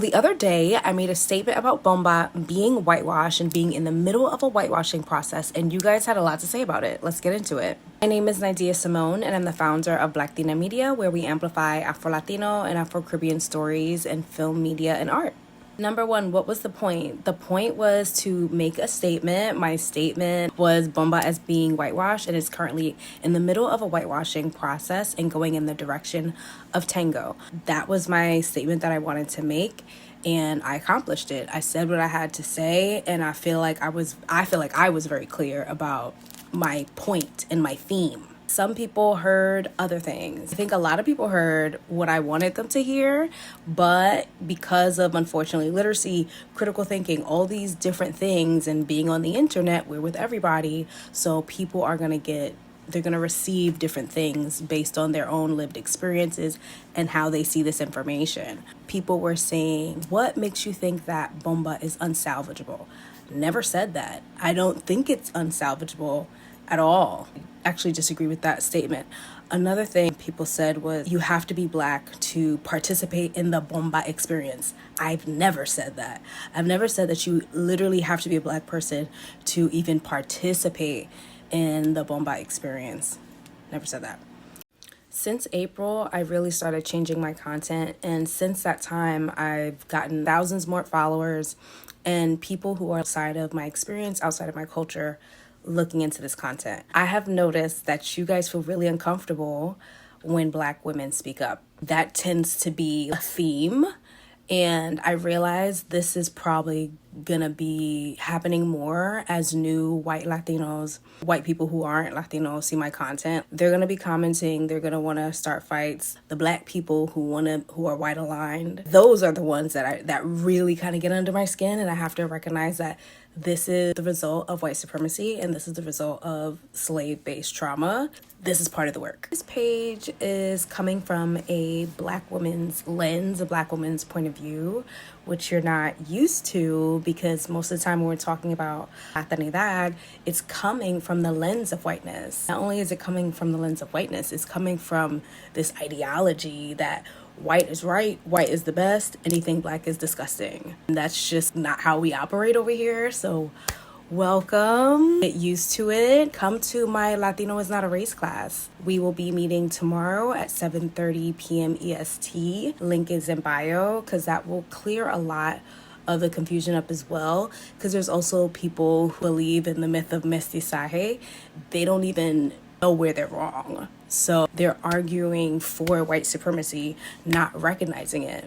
The other day, I made a statement about Bomba being whitewashed and being in the middle of a whitewashing process, and you guys had a lot to say about it. Let's get into it. My name is Nadia Simone, and I'm the founder of Black Latino Media, where we amplify Afrolatino and Afro-Caribbean stories in film, media, and art. Number one, what was the point? The point was to make a statement. My statement was Bomba as being whitewashed and is currently in the middle of a whitewashing process and going in the direction of Tango. That was my statement that I wanted to make, and I accomplished it. I said what I had to say, and I feel like I was very clear about my point and my theme. Some people heard other things. I think a lot of people heard what I wanted them to hear, but because of, unfortunately, literacy, critical thinking, all these different things, and being on the internet, we're with everybody, so people are going to receive different things based on their own lived experiences and how they see this information. People were saying, what makes you think that Bomba is unsalvageable? Never said that. I don't think it's unsalvageable at all. Actually disagree with that statement. Another thing people said was you have to be Black to participate in the Bomba experience. I've never said that. I've never said that you literally have to be a Black person to even participate in the Bomba experience. Never said that. Since April, I really started changing my content, and since that time, I've gotten thousands more followers and people who are outside of my experience, outside of my culture, looking into this content. I have noticed that you guys feel really uncomfortable when Black women speak up. That tends to be a theme, and I realize this is probably gonna be happening more as new white Latinos, white people who aren't Latinos see my content. They're gonna be commenting, they're gonna wanna start fights. The Black people who are white aligned, those are the ones that really kind of get under my skin, and I have to recognize that this is the result of white supremacy, and this is the result of slave-based trauma. This is part of the work. This page is coming from a Black woman's lens, a Black woman's point of view, which you're not used to, because most of the time when we're talking about Latinidad, it's coming from the lens of whiteness. Not only is it coming from the lens of whiteness, it's coming from this ideology that white is right, white is the best, anything Black is disgusting. And that's just not how we operate over here. So welcome, get used to it. Come to my Latino is not a race class. We will be meeting tomorrow at 7:30 p.m. EST. Link is in bio, because that will clear a lot of the confusion up as well, because there's also people who believe in the myth of mestizaje. They don't even know where they're wrong. So they're arguing for white supremacy, not recognizing it.